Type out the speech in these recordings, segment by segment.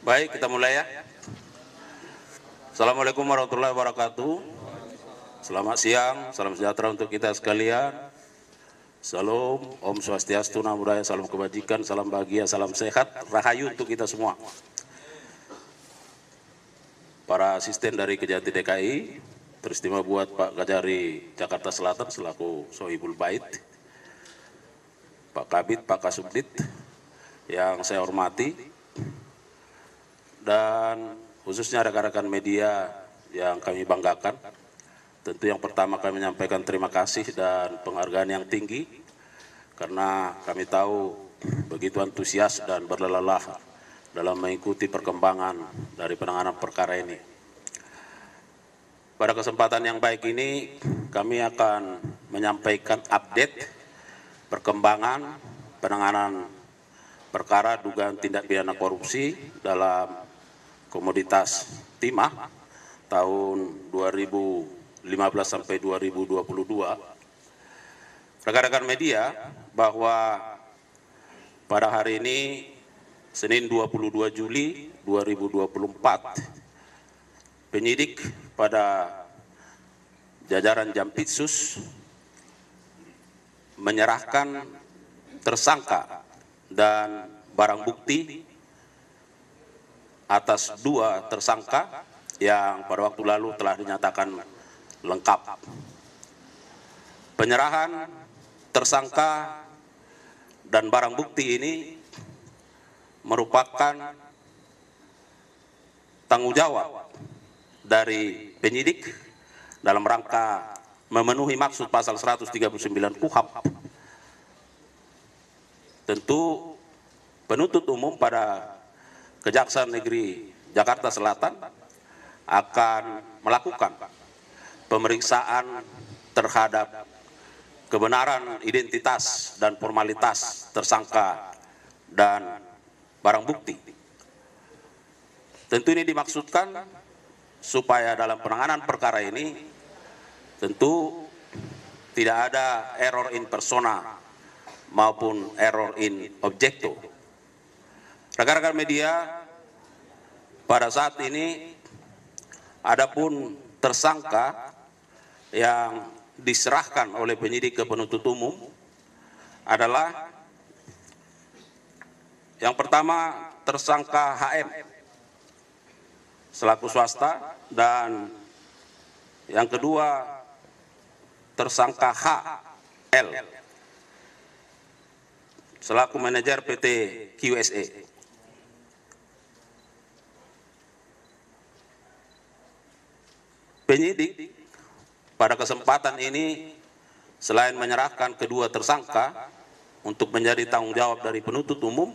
Baik, kita mulai ya. Assalamualaikum warahmatullahi wabarakatuh. Selamat siang, salam sejahtera untuk kita sekalian. Salam, Om Swastiastu, Namo Buddhaya, salam kebajikan, salam bahagia, salam sehat, rahayu untuk kita semua. Para asisten dari Kejati DKI, teristimewa buat Pak Kajari Jakarta Selatan selaku Sohibul Bait, Pak Kabid, Pak Kasubdit yang saya hormati, dan khususnya rekan-rekan media yang kami banggakan. Tentu yang pertama kami menyampaikan terima kasih dan penghargaan yang tinggi karena kami tahu begitu antusias dan berlelah dalam mengikuti perkembangan dari penanganan perkara ini. Pada kesempatan yang baik ini kami akan menyampaikan update perkembangan penanganan perkara dugaan tindak pidana korupsi dalam komoditas timah tahun 2015 sampai 2022. Rekan-rekan media, bahwa pada hari ini Senin 22 Juli 2024 penyidik pada jajaran Jampitsus menyerahkan tersangka dan barang bukti atas 2 tersangka yang pada waktu lalu telah dinyatakan lengkap. Penyerahan tersangka dan barang bukti ini merupakan tanggung jawab dari penyidik dalam rangka memenuhi maksud pasal 139 KUHP. Tentu penuntut umum pada Kejaksaan Negeri Jakarta Selatan akan melakukan pemeriksaan terhadap kebenaran identitas dan formalitas tersangka dan barang bukti. Tentu ini dimaksudkan supaya dalam penanganan perkara ini tentu tidak ada error in persona maupun error in objecto. Rekan-rekan media, pada saat ini adapun tersangka yang diserahkan oleh penyidik ke penuntut umum adalah yang pertama tersangka HM selaku swasta, dan yang kedua tersangka HL selaku manajer PT QSE. Penyidik pada kesempatan ini selain menyerahkan kedua tersangka untuk menjadi tanggung jawab dari penuntut umum,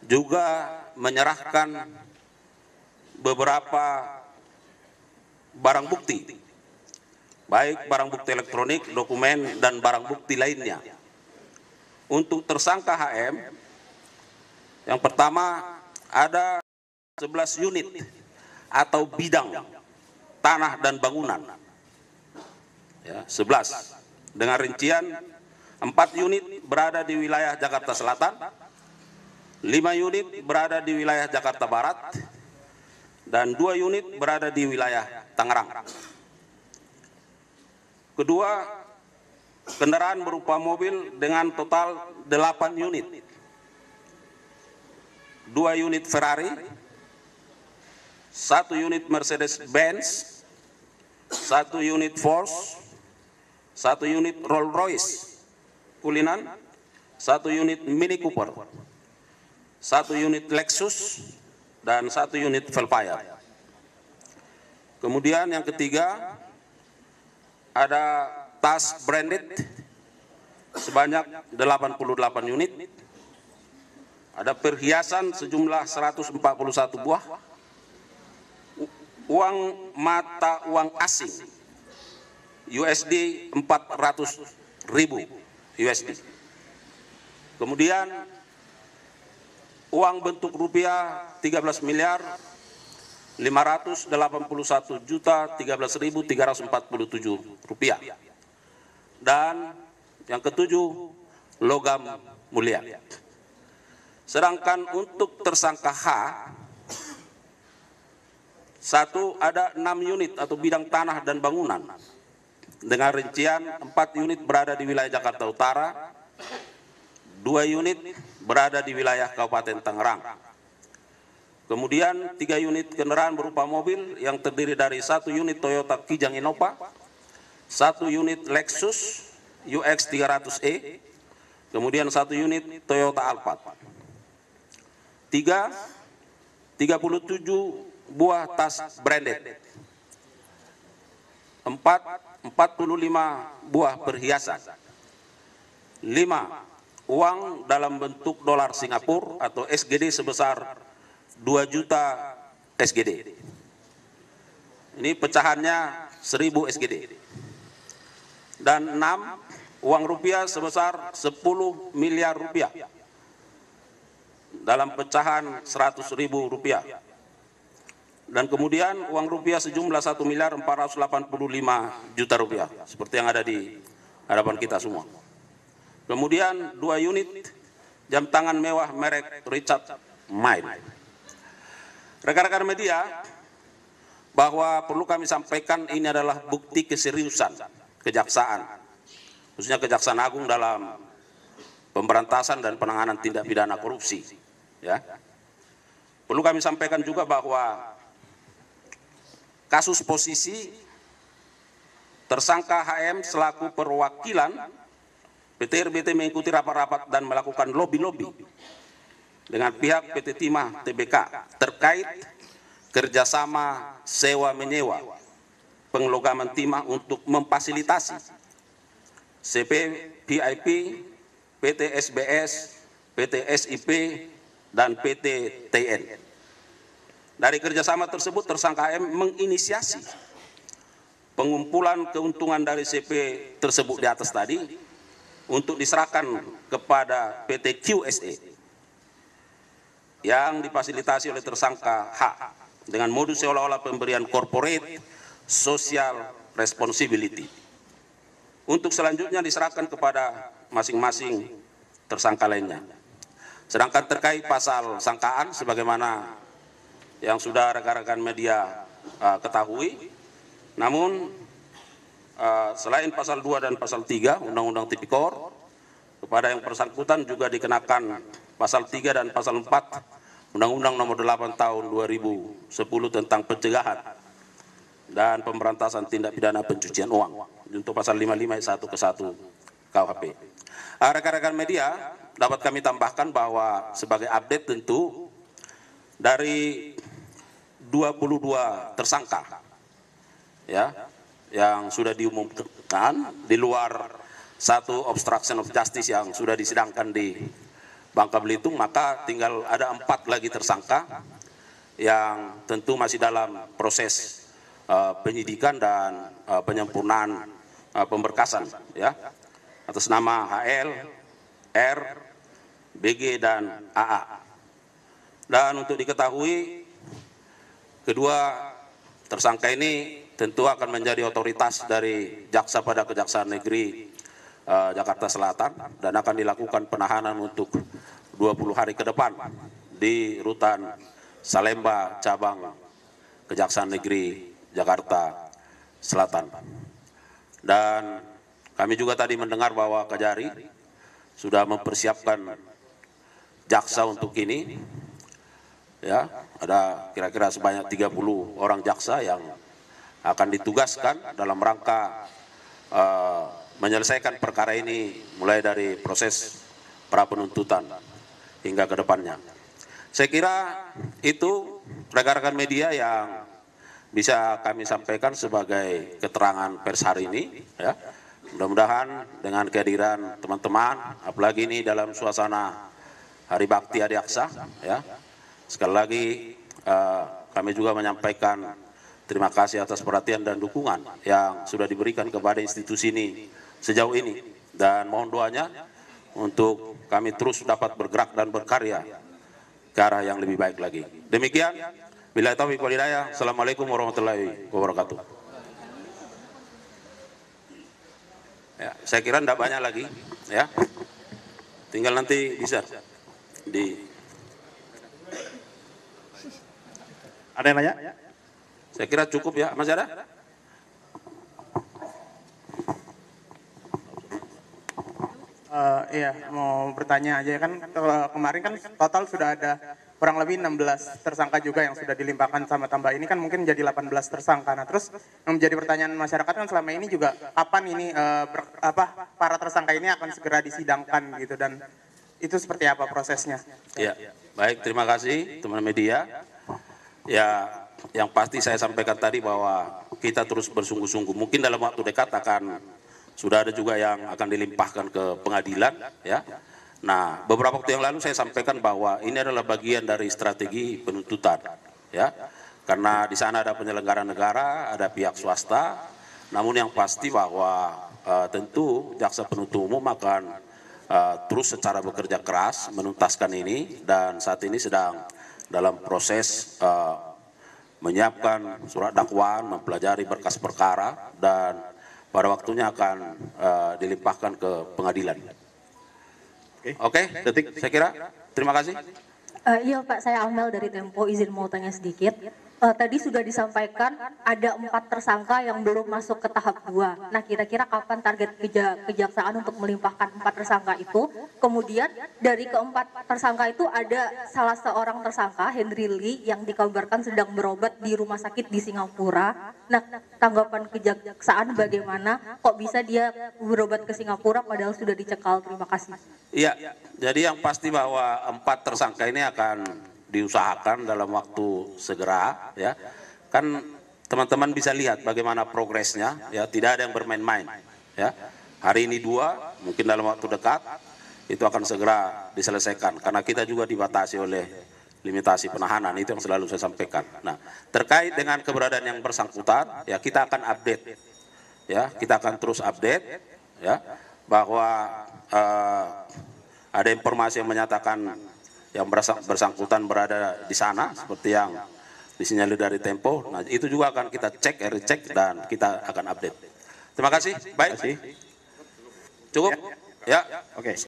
juga menyerahkan beberapa barang bukti, baik barang bukti elektronik, dokumen, dan barang bukti lainnya. Untuk tersangka HM, yang pertama ada 11 unit atau bidang tanah dan bangunan, ya, 11 dengan rincian 4 unit berada di wilayah Jakarta Selatan, 5 unit berada di wilayah Jakarta Barat, dan 2 unit berada di wilayah Tangerang. Kedua, kendaraan berupa mobil dengan total 8 unit, 2 unit Ferrari, 1 unit Mercedes-Benz, 1 unit Porsche, 1 unit Rolls-Royce Cullinan, 1 unit Mini Cooper, 1 unit Lexus, dan 1 unit Velfire. Kemudian yang ketiga ada tas branded sebanyak 88 unit, ada perhiasan sejumlah 141 buah, uang mata uang asing USD 400.000 USD. Kemudian uang bentuk rupiah 13.581.013.347 rupiah. Dan yang ketujuh, logam mulia. Sedangkan untuk tersangka H Satu, ada 6 unit atau bidang tanah dan bangunan dengan rincian 4 unit berada di wilayah Jakarta Utara, 2 unit berada di wilayah Kabupaten Tangerang. Kemudian 3 unit kendaraan berupa mobil yang terdiri dari 1 unit Toyota Kijang Innova, 1 unit Lexus UX 300e, kemudian 1 unit Toyota Alphard. 37 buah tas branded, 45 buah perhiasan, 5 uang dalam bentuk dolar Singapura atau SGD sebesar 2 juta SGD. Ini pecahannya 1000 SGD. Dan 6 uang rupiah sebesar 10 miliar rupiah dalam pecahan 100.000 rupiah. Dan kemudian uang rupiah sejumlah 1.485 juta rupiah, seperti yang ada di hadapan kita semua. Kemudian 2 unit jam tangan mewah merek Richard Mille. Rekan-rekan media, bahwa perlu kami sampaikan ini adalah bukti keseriusan kejaksaan, khususnya Kejaksaan Agung dalam pemberantasan dan penanganan tindak pidana korupsi. Ya. Perlu kami sampaikan juga bahwa kasus posisi tersangka HM selaku perwakilan PT RBT mengikuti rapat-rapat dan melakukan lobby-lobby dengan pihak PT Timah Tbk terkait kerjasama sewa-menyewa penglogaman timah untuk memfasilitasi CP VIP, PT SBS, PT SIP, dan PT TN. Dari kerjasama tersebut, tersangka M menginisiasi pengumpulan keuntungan dari CP tersebut di atas tadi untuk diserahkan kepada PT QSE yang difasilitasi oleh tersangka H dengan modus seolah-olah pemberian corporate social responsibility untuk selanjutnya diserahkan kepada masing-masing tersangka lainnya. Sedangkan terkait pasal sangkaan sebagaimana yang sudah rekan-rekan media ketahui, namun selain pasal 2 dan pasal 3 Undang-Undang Tipikor, kepada yang bersangkutan juga dikenakan pasal 3 dan pasal 4 Undang-Undang Nomor 8 Tahun 2010 tentang pencegahan dan pemberantasan tindak pidana pencucian uang untuk pasal 55 ayat 1 ke 1 KUHP. Rekan-rekan media, dapat kami tambahkan bahwa sebagai update tentu dari 22 tersangka ya yang sudah diumumkan di luar satu obstruction of justice yang sudah disidangkan di Bangka Belitung, maka tinggal ada 4 lagi tersangka yang tentu masih dalam proses penyidikan dan penyempurnaan pemberkasan ya atas nama HL, R, BG, dan AA. Dan untuk diketahui, kedua tersangka ini tentu akan menjadi otoritas dari jaksa pada Kejaksaan Negeri Jakarta Selatan dan akan dilakukan penahanan untuk 20 hari ke depan di rutan Salemba cabang Kejaksaan Negeri Jakarta Selatan. Dan kami juga tadi mendengar bahwa Kejari sudah mempersiapkan jaksa untuk ini. Ya, ada kira-kira sebanyak 30 orang jaksa yang akan ditugaskan dalam rangka menyelesaikan perkara ini mulai dari proses pra penuntutan hingga ke depannya. Saya kira itu rekan-rekan media yang bisa kami sampaikan sebagai keterangan pers hari ini. Ya. Mudah-mudahan dengan kehadiran teman-teman, apalagi ini dalam suasana Hari Bakti Adiaksa, ya. Sekali lagi kami juga menyampaikan terima kasih atas perhatian dan dukungan yang sudah diberikan kepada institusi ini sejauh ini. Dan mohon doanya untuk kami terus dapat bergerak dan berkarya ke arah yang lebih baik lagi. Demikian, billahi taufiq wal hidayah. Assalamualaikum warahmatullahi wabarakatuh. Ya, saya kira tidak banyak lagi, ya. Tinggal nanti bisa di. Ada yang nanya? Saya kira cukup ya, masih ada? Iya, mau bertanya aja kan kemarin kan total sudah ada kurang lebih 16 tersangka juga yang sudah dilimpahkan sama tambah ini kan mungkin jadi 18 tersangka. Nah, terus yang menjadi pertanyaan masyarakat kan selama ini juga kapan ini para tersangka ini akan segera disidangkan gitu dan itu seperti apa prosesnya? Ya, baik, terima kasih teman media. Ya, yang pasti saya sampaikan tadi bahwa kita terus bersungguh-sungguh. Mungkin dalam waktu dekat akan sudah ada juga yang akan dilimpahkan ke pengadilan, ya. Nah, beberapa waktu yang lalu saya sampaikan bahwa ini adalah bagian dari strategi penuntutan, ya. Karena di sana ada penyelenggara negara, ada pihak swasta. Namun yang pasti bahwa tentu jaksa penuntut umum akan terus secara bekerja keras menuntaskan ini dan saat ini sedang dalam proses menyiapkan surat dakwaan, mempelajari berkas perkara dan pada waktunya akan dilimpahkan ke pengadilan. Oke, detik saya kira. Terima kasih. Iya Pak, saya Amel dari Tempo, izin mau tanya sedikit. Tadi sudah disampaikan ada 4 tersangka yang belum masuk ke tahap 2. Nah, kira-kira kapan target kejaksaan untuk melimpahkan 4 tersangka itu? Kemudian dari keempat tersangka itu ada salah seorang tersangka, Henry Lee, yang dikabarkan sedang berobat di rumah sakit di Singapura. Nah, tanggapan kejaksaan bagaimana? Kok bisa dia berobat ke Singapura padahal sudah dicekal? Terima kasih. Iya, jadi yang pasti bahwa 4 tersangka ini akan diusahakan dalam waktu segera, ya. Kan teman-teman bisa lihat bagaimana progresnya, ya, tidak ada yang bermain-main, ya. Hari ini 2, mungkin dalam waktu dekat itu akan segera diselesaikan karena kita juga dibatasi oleh limitasi penahanan, itu yang selalu saya sampaikan. Nah, terkait dengan keberadaan yang bersangkutan, ya kita akan update, ya, kita akan terus update, ya, bahwa ada informasi yang menyatakan yang bersangkutan berada di sana seperti yang disinyalir dari Tempo. Nah, itu juga akan kita cek, recheck dan kita akan update. Terima kasih. Baik. Cukup? Ya. Oke.